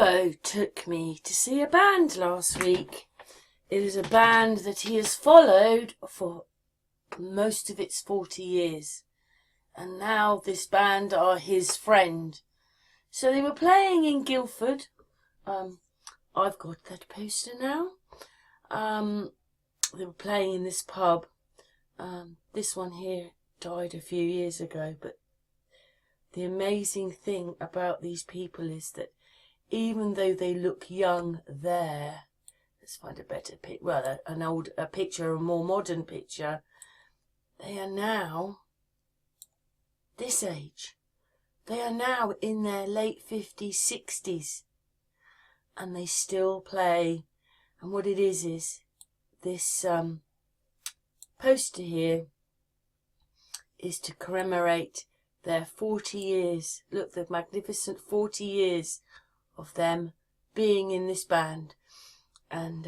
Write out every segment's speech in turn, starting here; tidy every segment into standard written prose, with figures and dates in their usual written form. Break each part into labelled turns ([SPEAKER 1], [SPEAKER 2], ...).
[SPEAKER 1] Jimbo took me to see a band last week. It is a band that he has followed for most of its 40 years. And now this band are his friend. So they were playing in Guildford. I've got that poster now. They were playing in this pub. This one here died a few years ago, but the amazing thing about these people is that even though they look young there, let's find a better picture, well, a picture, a more modern picture, they are now this age. They are now in their late 50s, 60s, and they still play. And what it is this poster here is to commemorate their 40 years. Look, the magnificent 40 years of them being in this band. And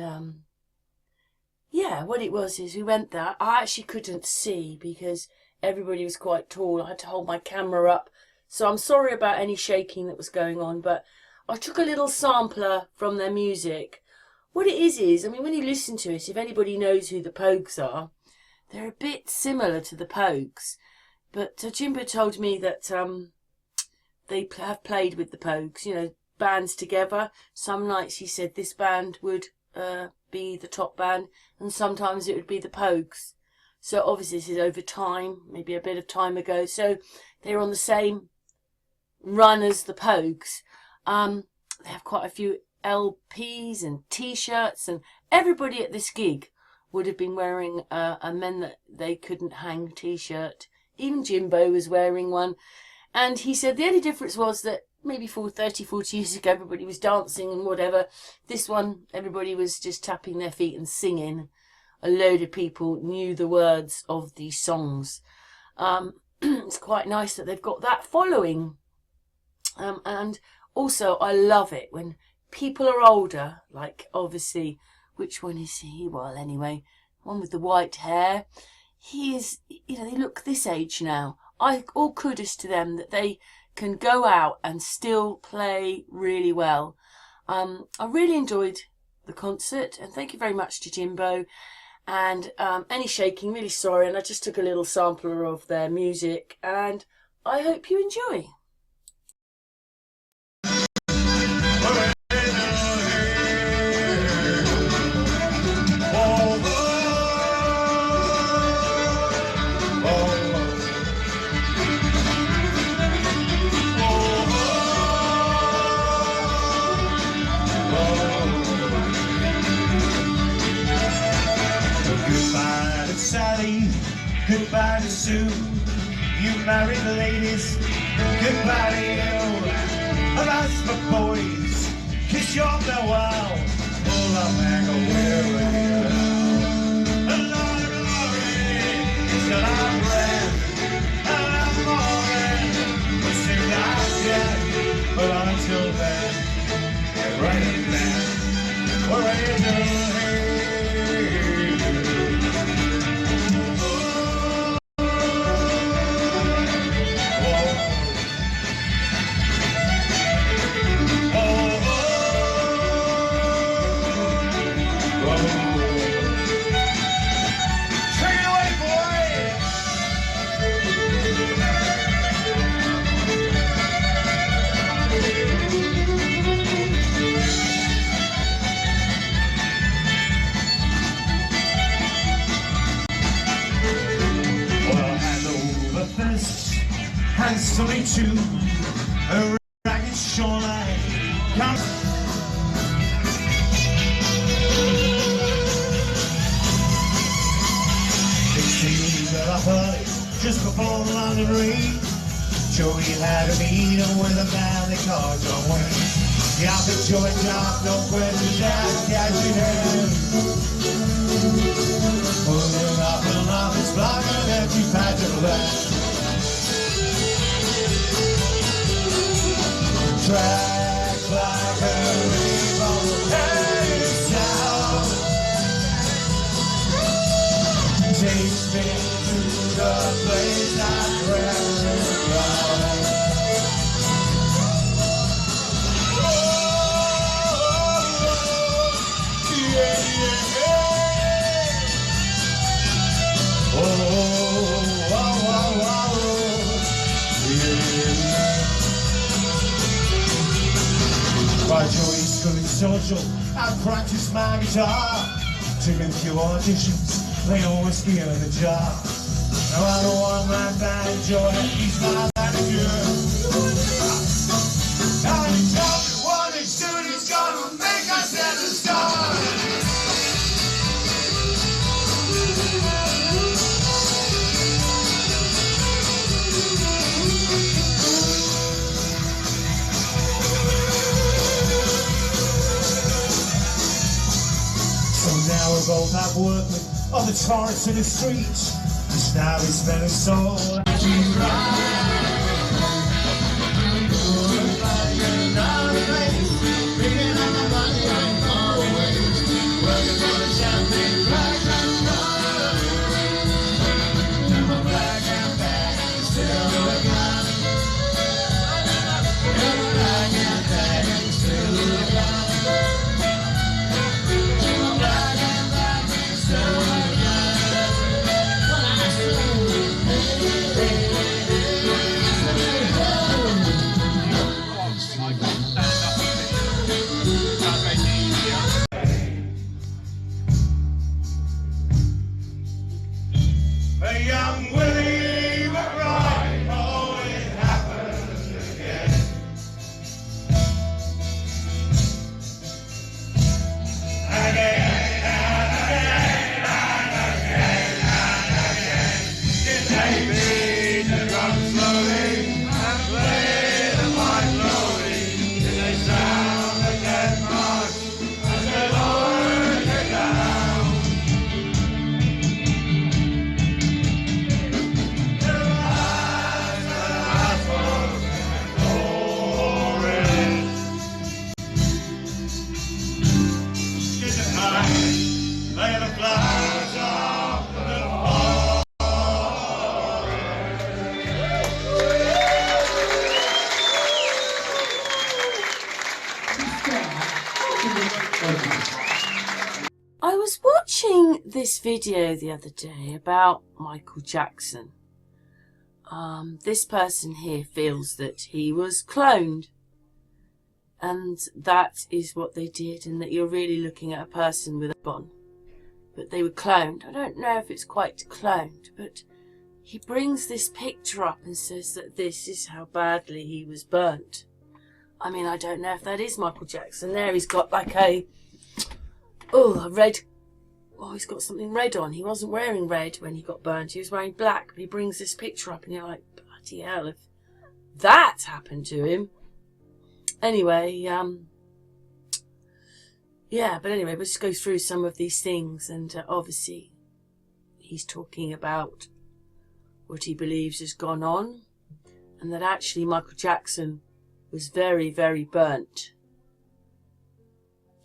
[SPEAKER 1] yeah, what it was is we went there. I actually couldn't see because everybody was quite tall. I had to hold my camera up. So I'm sorry about any shaking that was going on, but I took a little sampler from their music. What it is, I mean, when you listen to it, if anybody knows who the Pogues are, they're a bit similar to the Pogues. But Jimbo told me that they have played with the Pogues, you know, bands together. Some nights he said this band would be the top band, and sometimes it would be the Pogues. So obviously this is over time, maybe a bit of time ago. So they're on the same run as the Pogues. They have quite a few LPs and T-shirts, and everybody at this gig would have been wearing a Men That They Couldn't Hang T-shirt. Even Jimbo was wearing one. And he said the only difference was that maybe 30, 40 years ago everybody was dancing and whatever. This one, everybody was just tapping their feet and singing. A load of people knew the words of these songs. It's quite nice that they've got that following. And also I love it when people are older, like obviously, which one is he? Well, anyway, one with the white hair. He is, you know, they look this age now. All kudos to them that they can go out and still play really well. I really enjoyed the concert, and thank you very much to Jimbo. And any shaking, really sorry, and I just took a little sampler of their music, and I hope you enjoy.
[SPEAKER 2] Goodbye to Sue, you married ladies. Goodbye to you. Alas for boys, kiss your farewell. Full of mango weary. Lord, glory, it's got our breath. And I'm morning, we'll sing out yet. But until then, get right then. We're ready to hands to me too, a ragged shoreline comes. It seems that I heard it just before the London rain. Joey had a meeting with a man they called John Wayne. Yeah, but Joey John, no questions asked, catching him. Pulling up and off his block and an empty patch of land. Track like a rainbow, hey, sound. Takes me to the place I dreamt about. Oh, social. I practice my guitar. Took a few auditions, they always give me the job. Now I don't want my banjo, he's my manager. Now he tell me what his studio's gonna make us at the start. Now we're both out working on the torrents in the streets. Just now we spend a soul. A young Willie McBride, oh, it happens again. Again and again and again and again. It may be the drum slowly and play the pipe slowly. Till they sound the dead march as they lower it down. Lay the flowers off the floor.
[SPEAKER 1] I was watching this video the other day about Michael Jackson. This person here feels that he was cloned. And that is what they did, and that you're really looking at a person with a bun. But they were cloned. I don't know if it's quite cloned, but he brings this picture up and says that this is how badly he was burnt. I mean, I don't know if that is Michael Jackson. There he's got like a red, he's got something red on. He wasn't wearing red when he got burnt. He was wearing black, but he brings this picture up and you're like, bloody hell, if that happened to him. Anyway, but anyway, we'll just go through some of these things, and obviously he's talking about what he believes has gone on, and that actually Michael Jackson was very, very burnt.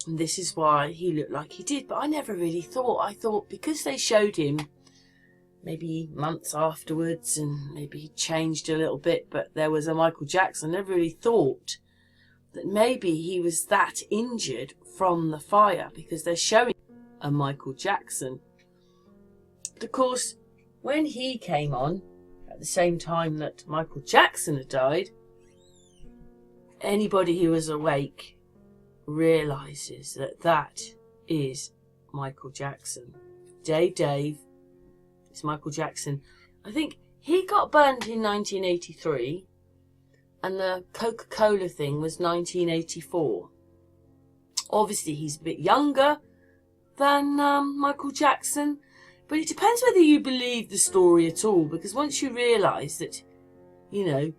[SPEAKER 1] And this is why he looked like he did, but I never really thought. I thought because they showed him maybe months afterwards, and maybe he changed a little bit, but there was a Michael Jackson, I never really thought that maybe he was that injured from the fire, because they're showing a Michael Jackson. But of course, when he came on at the same time that Michael Jackson had died, anybody who was awake realises that that is Michael Jackson. Dave is Michael Jackson. I think he got burnt in 1983. And the Coca-Cola thing was 1984. Obviously, he's a bit younger than Michael Jackson. But it depends whether you believe the story at all. Because once you realise that, you know,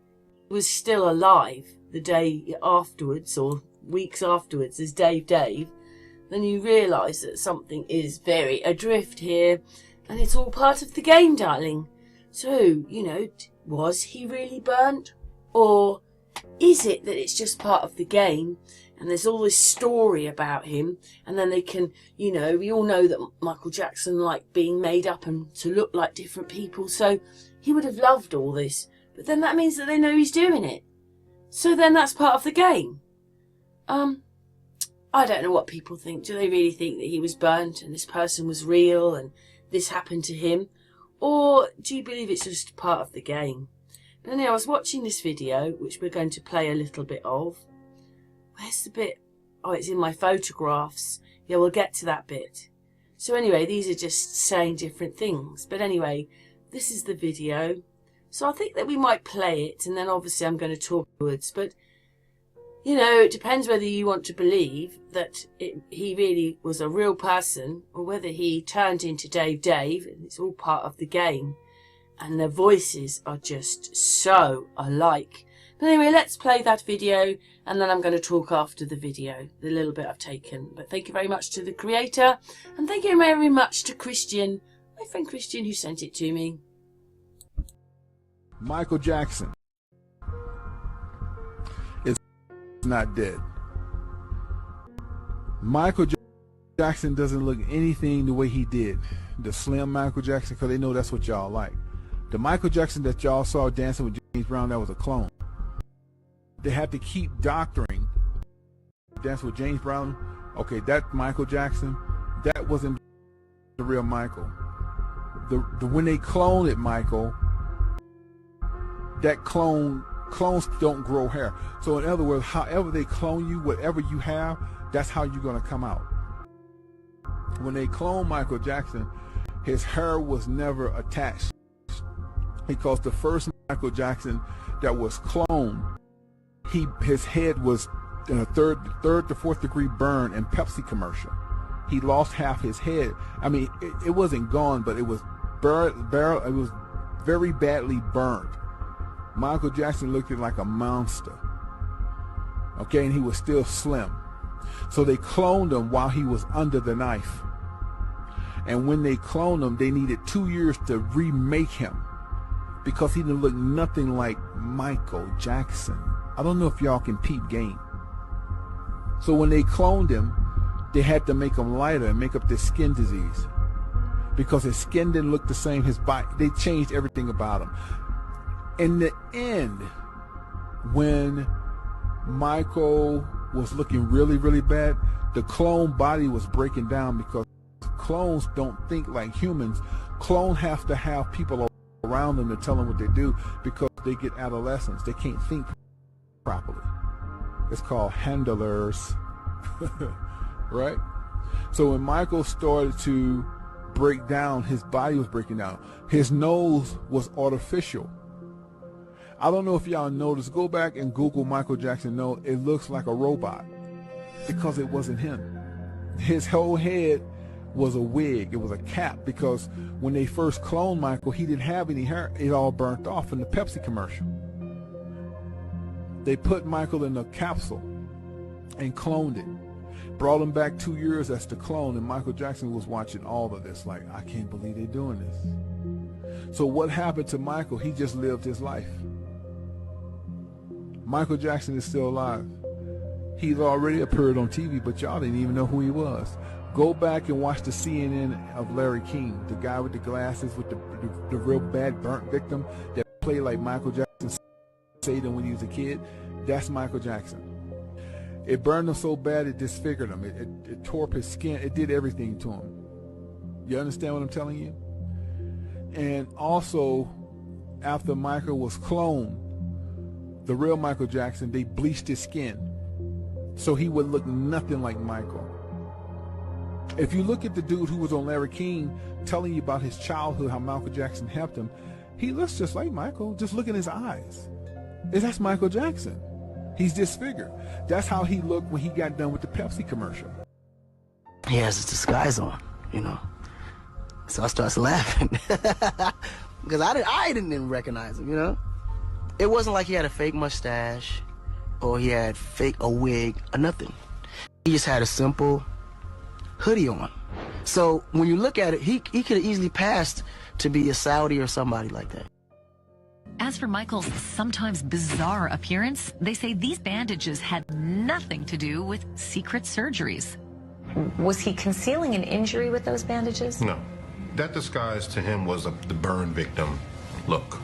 [SPEAKER 1] he was still alive the day afterwards or weeks afterwards as Dave, then you realise that something is very adrift here. And it's all part of the game, darling. So, you know, was he really burnt? Or is it that it's just part of the game and there's all this story about him, and then they can, you know, we all know that Michael Jackson liked being made up and to look like different people, so he would have loved all this. But then that means that they know he's doing it. So then that's part of the game. I don't know what people think. Do they really think that he was burnt and this person was real and this happened to him? Or do you believe it's just part of the game? But anyway, I was watching this video, which we're going to play a little bit of. Where's the bit oh, it's in my photographs. Yeah, we'll get to that bit. So anyway, these are just saying different things. But anyway, this is the video. So I think that we might play it, and then obviously I'm going to talk afterwards. But, you know, it depends whether you want to believe that he really was a real person, or whether he turned into Dave, and it's all part of the game. And their voices are just so alike. But anyway, let's play that video, and then I'm going to talk after the video, the little bit I've taken. But thank you very much to the creator, and thank you very much to Christian, my friend Christian, who sent it to me.
[SPEAKER 3] Michael Jackson is not dead. Michael Jackson doesn't look anything the way he did. The slim Michael Jackson, because they know that's what y'all like. The Michael Jackson that y'all saw dancing with James Brown, that was a clone. They had to keep doctoring. Dance with James Brown. Okay, that Michael Jackson, that wasn't the real Michael. When they cloned it, Michael, that clones don't grow hair. So in other words, however they clone you, whatever you have, that's how you're gonna come out. When they cloned Michael Jackson, his hair was never attached, because the first Michael Jackson that was cloned, his head was in a third to fourth degree burn in Pepsi commercial. He lost half his head. I mean, it wasn't gone, but it was it was very badly burned. Michael Jackson looked like a monster. Okay, and he was still slim. So they cloned him while he was under the knife. And when they cloned him, they needed 2 years to remake him, because he didn't look nothing like Michael Jackson. I don't know if y'all can peep game. So when they cloned him, they had to make him lighter and make up this skin disease, because his skin didn't look the same. His body, they changed everything about him. In the end, when Michael was looking really, really bad, the clone body was breaking down, because clones don't think like humans. Clones have to have people around them to tell them what they do, because they get adolescence. They can't think properly. It's called handlers. Right? So when Michael started to break down, his body was breaking down. His nose was artificial. I don't know if y'all noticed. Go back and Google Michael Jackson nose. It looks like a robot, because it wasn't him. His whole head was a wig. It was a cap, because when they first cloned Michael, he didn't have any hair. It all burnt off in the Pepsi commercial. They put Michael in a capsule and cloned it. Brought him back 2 years as the clone, and Michael Jackson was watching all of this like, I can't believe they're doing this. So what happened to Michael? He just lived his life. Michael Jackson is still alive. He's already appeared on TV, but y'all didn't even know who he was. Go back and watch the CNN of Larry King, the guy with the glasses, with the real bad burnt victim that played like Michael Jackson Satan when he was a kid. That's Michael Jackson. It burned him so bad it disfigured him. It tore up his skin. It did everything to him. You understand what I'm telling you? And also, after Michael was cloned, the real Michael Jackson, they bleached his skin so he would look nothing like Michael. If you look at the dude who was on Larry King telling you about his childhood, how Michael Jackson helped him, he looks just like Michael. Just look in his eyes. That's Michael Jackson. He's disfigured. That's how he looked when he got done with the Pepsi commercial.
[SPEAKER 4] He has his disguise on, you know. So I starts laughing because I didn't recognize him, you know. It wasn't like he had a fake mustache or he had a wig or nothing. He just had a simple hoodie on. So when you look at it, he could have easily passed to be a Saudi or somebody like that.
[SPEAKER 5] As for Michael's sometimes bizarre appearance, they say these bandages had nothing to do with secret surgeries.
[SPEAKER 6] Was he concealing an injury with those bandages?
[SPEAKER 7] No. That disguise to him was the burn victim look.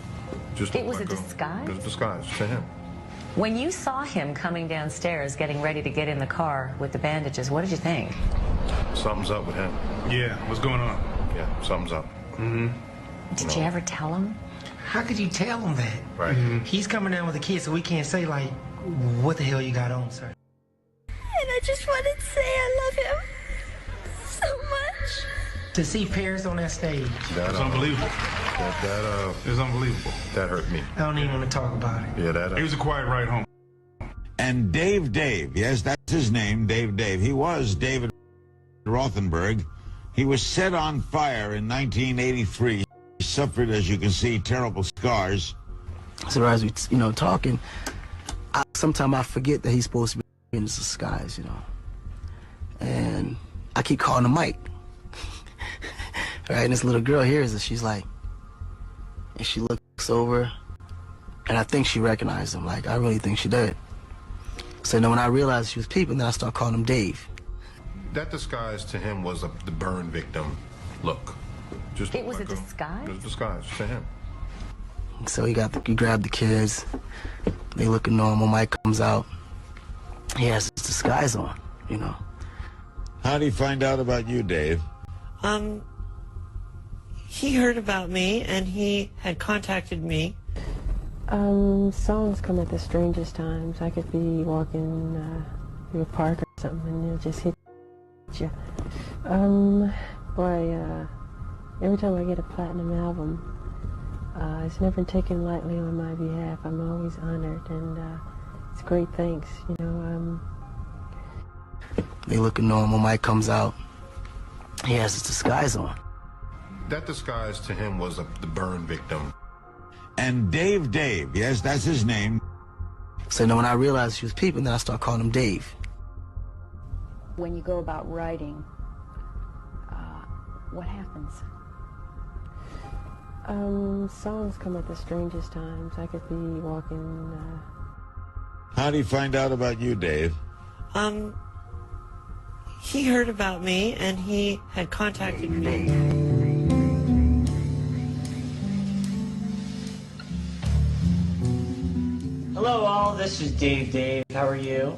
[SPEAKER 6] It was a disguise?
[SPEAKER 7] It was a disguise to him.
[SPEAKER 6] When you saw him coming downstairs getting ready to get in the car with the bandages, what did you think?
[SPEAKER 7] Something's up with him.
[SPEAKER 8] Yeah, what's going on?
[SPEAKER 7] Yeah, something's up.
[SPEAKER 8] Mm-hmm.
[SPEAKER 6] Did you ever tell him?
[SPEAKER 9] How could you tell him that?
[SPEAKER 7] Right.
[SPEAKER 9] He's coming down with a kid, so we can't say, like, what the hell you got on, sir?
[SPEAKER 10] And I
[SPEAKER 8] just wanted to say I love him so much.
[SPEAKER 9] To see Paris on that stage.
[SPEAKER 7] That's
[SPEAKER 10] unbelievable.
[SPEAKER 7] It
[SPEAKER 10] was unbelievable.
[SPEAKER 7] That hurt me.
[SPEAKER 9] I don't even want to talk about it.
[SPEAKER 7] Yeah,
[SPEAKER 10] It was a quiet ride home.
[SPEAKER 2] And Dave, yes, that's his name, Dave. He was David Rothenberg. He was set on fire in 1983. He suffered, as you can see, terrible scars.
[SPEAKER 4] So as we, talking, sometimes I forget that he's supposed to be in his disguise, And I keep calling him Mike. Right, and this little girl hears it. She's like, and she looks over, and I think she recognized him. Like, I really think she did. So then when I realized she was peeping, then I start calling him Dave.
[SPEAKER 7] That disguise to him was the burn victim look.
[SPEAKER 6] It was a disguise?
[SPEAKER 7] It was a disguise to him.
[SPEAKER 4] So he grabbed the kids. They looking normal. Mike comes out. He has his disguise on,
[SPEAKER 2] How did he find out about you, Dave?
[SPEAKER 11] He heard about me, and he had contacted me.
[SPEAKER 12] Songs come at the strangest times. I could be walking through a park or something, and it'll just hit you. Every time I get a platinum album, it's never taken lightly on my behalf. I'm always honored, and it's great thanks,
[SPEAKER 4] They looking normal. Mike comes out. He has his disguise on.
[SPEAKER 7] That disguise to him was the burn victim.
[SPEAKER 2] And Dave, yes, that's his name.
[SPEAKER 4] So then when I realized she was peeping, then I start calling him Dave.
[SPEAKER 13] When you go about writing, what happens?
[SPEAKER 12] Songs come at the strangest times. I could be walking.
[SPEAKER 2] How did he find out about you, Dave?
[SPEAKER 11] He heard about me, and he had contacted me.
[SPEAKER 14] Hello all, this is Dave. How are you?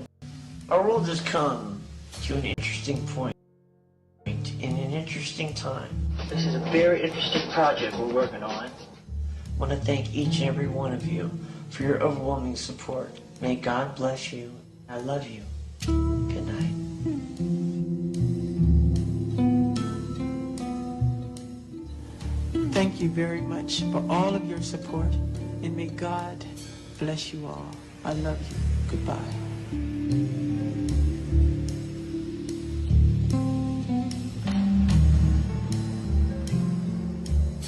[SPEAKER 14] Our world has come to an interesting point in an interesting time. This is a very interesting project we're working on. I want to thank each and every one of you for your overwhelming support. May God bless you. I love you. Good night.
[SPEAKER 15] Thank you very much for all of your support, and may God bless you all. I love you. Goodbye.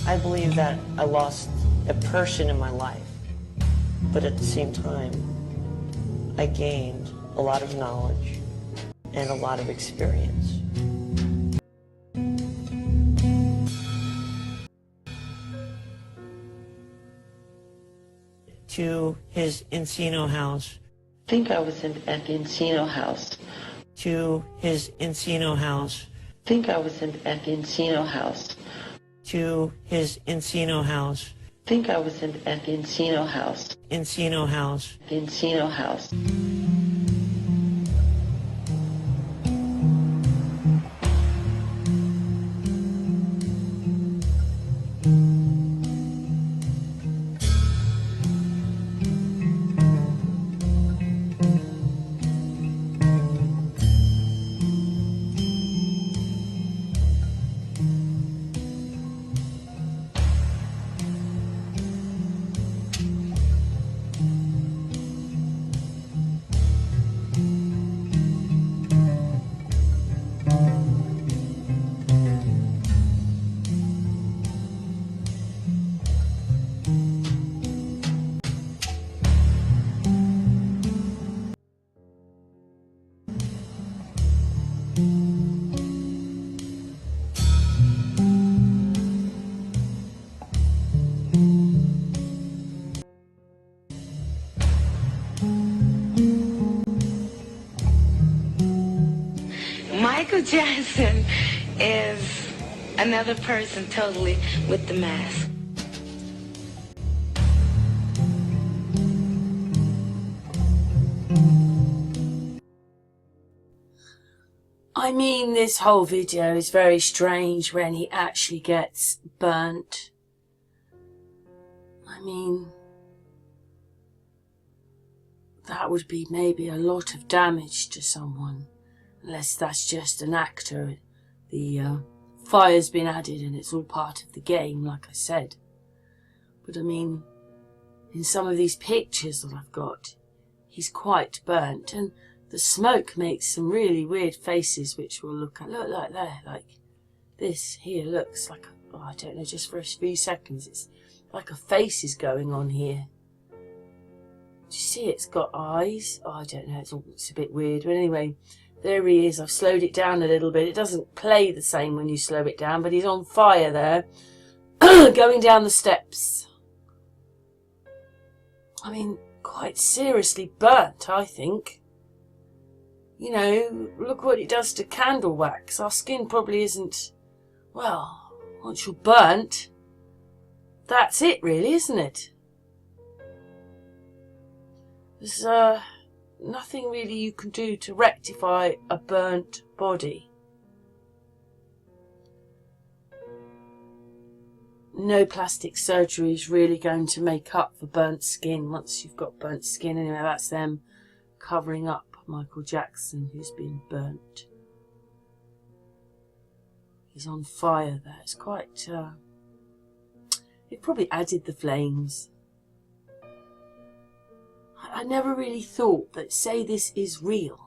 [SPEAKER 14] I believe that I lost a person in my life, but at the same time, I gained a lot of knowledge and a lot of experience. To his Encino house. I think I was at the Encino house. To his Encino house. I think I was at the Encino house. To his Encino house. I think I was at the Encino house. Encino house. The Encino house.
[SPEAKER 8] Michael Jackson is another person totally with the mask.
[SPEAKER 1] I mean, this whole video is very strange when he actually gets burnt. I mean, that would be maybe a lot of damage to someone. Unless that's just an actor. The fire's been added and it's all part of the game, like I said. But I mean, in some of these pictures that I've got, he's quite burnt, and the smoke makes some really weird faces, which we'll look at. Look like there, like this here looks like, oh, I don't know, just for a few seconds, it's like a face is going on here. Do you see it's got eyes? Oh, I don't know, it's a bit weird, but anyway, there he is. I've slowed it down a little bit. It doesn't play the same when you slow it down, but he's on fire there, going down the steps. I mean, quite seriously burnt, I think. You know, look what it does to candle wax. Our skin probably isn't, well, once you're burnt, that's it really, isn't it? There's nothing really you can do to rectify a burnt body. No plastic surgery is really going to make up for burnt skin once you've got burnt skin. Anyway, that's them covering up Michael Jackson, who's been burnt. He's on fire there. It's quite... it probably added the flames. I never really thought that, say this is real,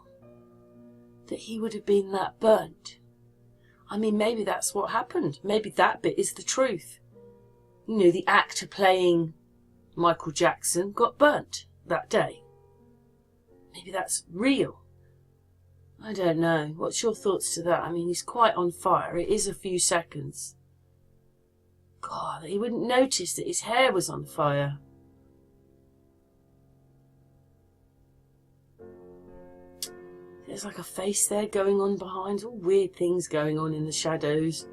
[SPEAKER 1] that he would have been that burnt. I mean, maybe that's what happened. Maybe that bit is the truth. You know, the actor playing Michael Jackson got burnt that day. Maybe that's real. I don't know. What's your thoughts to that? I mean, he's quite on fire. It is a few seconds. God, he wouldn't notice that his hair was on fire. There's like a face there going on behind. All weird things going on in the shadows.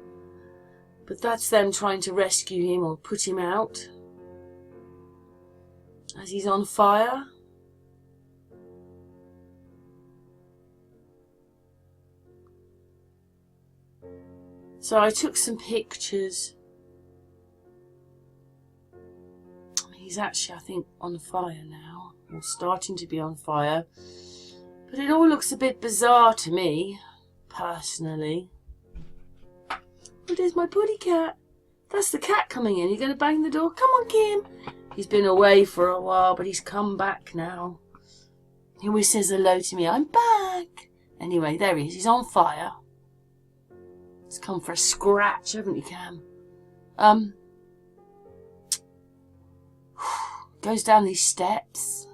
[SPEAKER 1] But that's them trying to rescue him or put him out. As he's on fire. So I took some pictures. He's actually, I think, on fire now. Or starting to be on fire. But it all looks a bit bizarre to me, personally. Oh, there's my puddy cat. That's the cat coming in. You're going to bang the door? Come on, Kim. He's been away for a while, but he's come back now. He always says hello to me. I'm back. Anyway, there he is. He's on fire. He's come for a scratch, haven't you, Cam? Goes down these steps.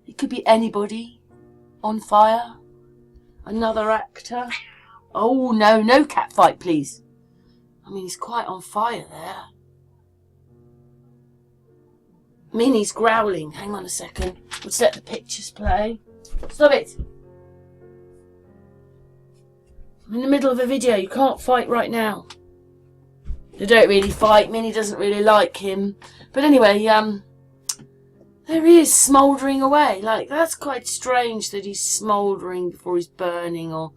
[SPEAKER 1] It could be anybody on fire. Another actor. Oh, no cat fight, please. I mean, he's quite on fire there. I mean, he's growling. Hang on a second. Let's let the pictures play. Stop it. I'm in the middle of a video. You can't fight right now. They don't really fight. Minnie doesn't really like him. But anyway, there he is, smouldering away. Like, that's quite strange that he's smouldering before he's burning, or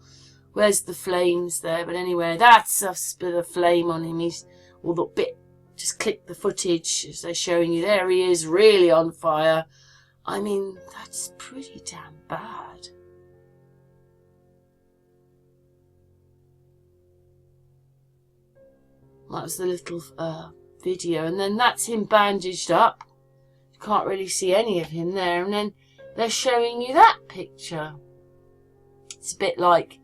[SPEAKER 1] where's the flames there? But anyway, that's a bit of flame on him. He's, or the bit, just click the footage as they're showing you. There he is, really on fire. I mean, that's pretty damn bad. That was the little video, and then that's him bandaged up. You can't really see any of him there, and then they're showing you that picture. It's a bit like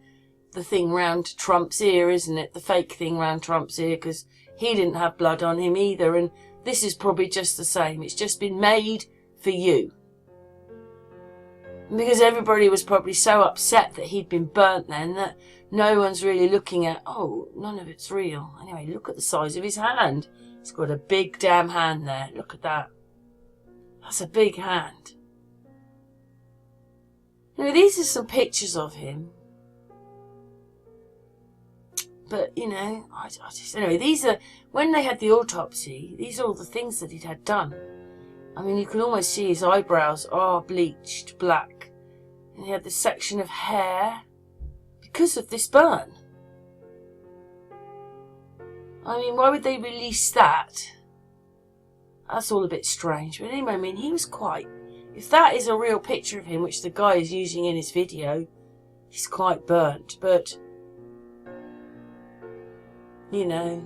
[SPEAKER 1] the thing round Trump's ear, isn't it? The fake thing round Trump's ear, because he didn't have blood on him either, and this is probably just the same. It's just been made for you. Because everybody was probably so upset that he'd been burnt then that no one's really looking at, oh, none of it's real. Anyway, look at the size of his hand. He's got a big damn hand there. Look at that. That's a big hand. You know, these are some pictures of him. But, you know, I just, anyway, these are, when they had the autopsy, these are all the things that he'd had done. I mean, you can almost see his eyebrows are bleached black. And he had this section of hair because of this burn. I mean, why would they release that? That's all a bit strange. But anyway, I mean, he was quite if that is a real picture of him, which the guy is using in his video, he's quite burnt. But, you know,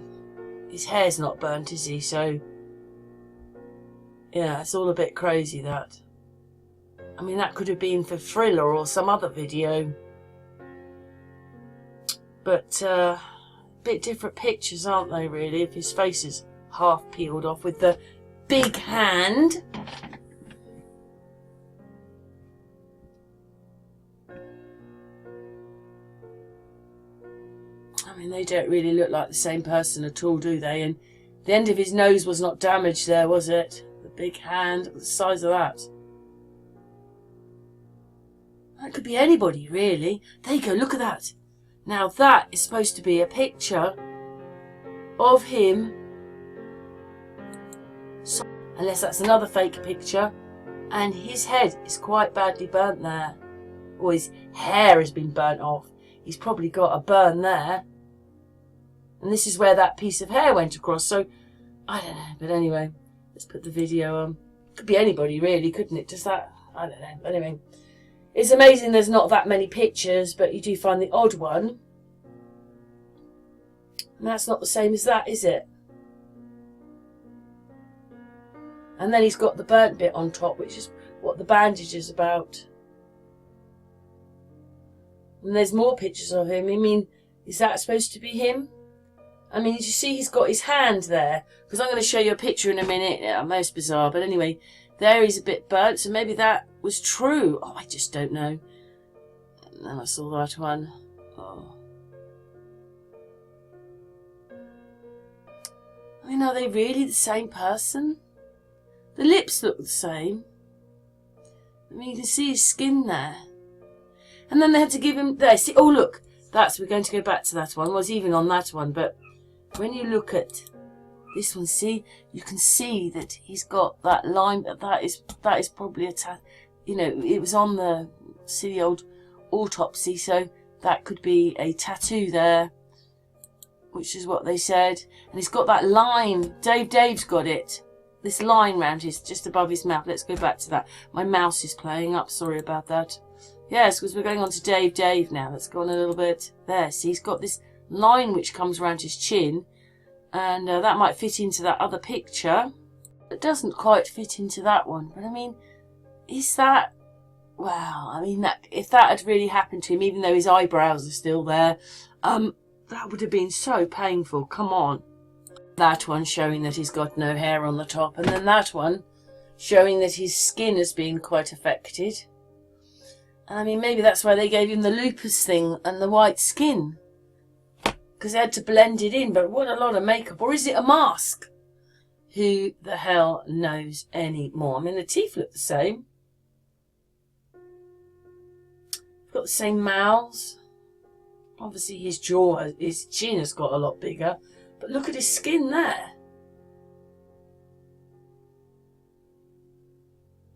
[SPEAKER 1] his hair's not burnt, is he? So, yeah, it's all a bit crazy, that. I mean, that could have been for Thriller or some other video. But, a bit different pictures, aren't they, really? If his face is half peeled off with the big hand. I mean, they don't really look like the same person at all, do they? And the end of his nose was not damaged there, was it? The big hand, the size of that. That could be anybody, really. There you go, look at that. Now that is supposed to be a picture of him. So, unless that's another fake picture. And his head is quite badly burnt there. Or his hair has been burnt off. He's probably got a burn there. And this is where that piece of hair went across. So, I don't know. But anyway, let's put the video on. Could be anybody, really, couldn't it? Does that? I don't know. Anyway, it's amazing there's not that many pictures, but you do find the odd one. And that's not the same as that, is it? And then he's got the burnt bit on top, which is what the bandage is about. And there's more pictures of him. I mean, is that supposed to be him? I mean, did you see he's got his hand there? Because I'm going to show you a picture in a minute. Yeah, most bizarre. But anyway, there he's a bit burnt. So maybe that was true. Oh, I just don't know. And then I saw that one. Oh. I mean, are they really the same person? The lips look the same. I mean, you can see his skin there. And then they had to give him... There, see, oh, look. We're going to go back to that one. Was even on that one. But when you look at this one, see, you can see that he's got that line. That is probably a you know, it was on the old autopsy, so that could be a tattoo there, which is what they said. And he's got that line. Dave's got it. This line round his, just above his mouth. Let's go back to that. My mouse is playing up. Sorry about that. Yes, because we're going on to Dave now. Let's go on a little bit. There, see, he's got this line which comes around his chin. And that might fit into that other picture. It doesn't quite fit into that one. But I mean, is that... Wow, I mean, that if that had really happened to him, even though his eyebrows are still there, that would have been so painful. Come on. That one showing that he's got no hair on the top. And then that one showing that his skin has been quite affected. I mean, maybe that's why they gave him the lupus thing and the white skin. Because they had to blend it in. But what a lot of makeup. Or is it a mask? Who the hell knows anymore? I mean, the teeth look the same. Got the same mouths. Obviously his jaw, his chin has got a lot bigger. But look at his skin there.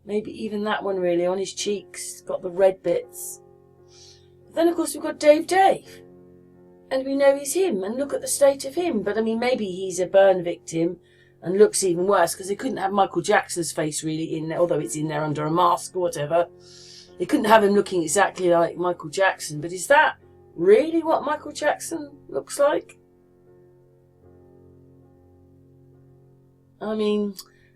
[SPEAKER 1] Maybe even that one really on his cheeks. Got the red bits. But then of course we've got Dave. And we know he's him. And look at the state of him. But I mean maybe he's a burn victim. And looks even worse. Because they couldn't have Michael Jackson's face really in there. Although it's in there under a mask or whatever. They couldn't have him looking exactly like Michael Jackson. But is that really what Michael Jackson looks like? I mean,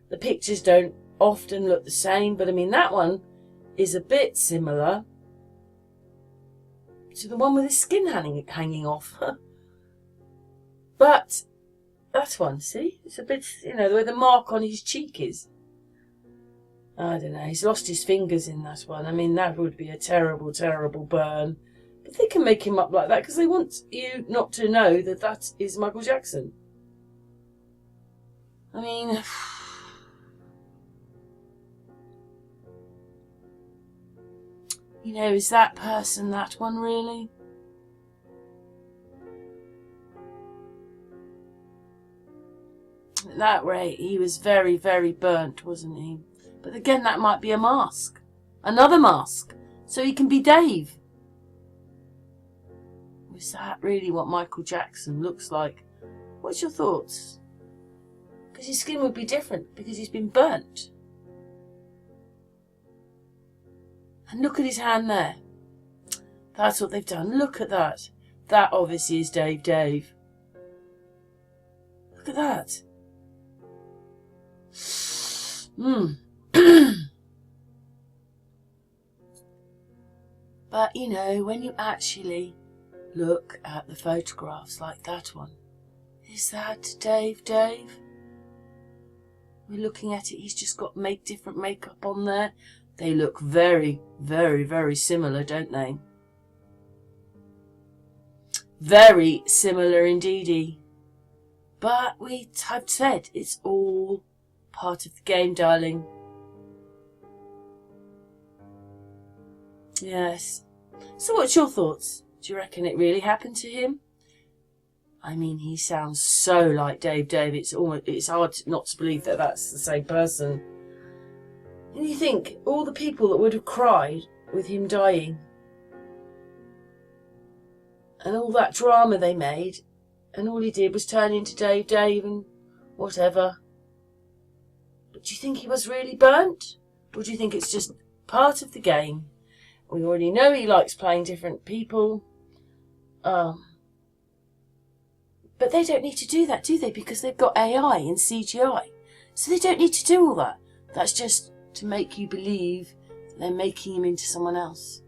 [SPEAKER 1] the pictures don't often look the same. But I mean, that one is a bit similar to the one with his skin hanging off. But that one, see? It's a bit, you know, the way the mark on his cheek is. I don't know. He's lost his fingers in that one. I mean, that would be a terrible, terrible burn. But they can make him up like that because they want you not to know that that is Michael Jackson. I mean... You know, is that person that one really? At that rate, he was very, very burnt, wasn't he? But again, that might be a mask. Another mask. So he can be Dave. Is that really what Michael Jackson looks like? What's your thoughts? Because his skin would be different because he's been burnt. And look at his hand there. That's what they've done. Look at that. That obviously is Dave. Look at that. But, you know, when you actually look at the photographs like that one, is that Dave? We're looking at it, he's just got different makeup on there. They look very, very, very similar, don't they? Very similar indeedy. But I've said it's all part of the game, darling. Yes. So what's your thoughts? Do you reckon it really happened to him? I mean, he sounds so like Dave. It's hard not to believe that that's the same person. And you think, all the people that would have cried with him dying, and all that drama they made, and all he did was turn into Dave and whatever. But do you think he was really burnt? Or do you think it's just part of the game? We already know he likes playing different people. But they don't need to do that, do they? Because they've got AI and CGI. So they don't need to do all that. That's just to make you believe that they're making him into someone else.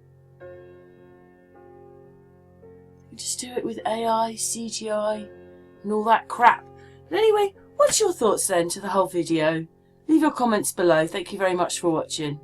[SPEAKER 1] You just do it with AI, CGI, and all that crap. But anyway, what's your thoughts then to the whole video? Leave your comments below. Thank you very much for watching.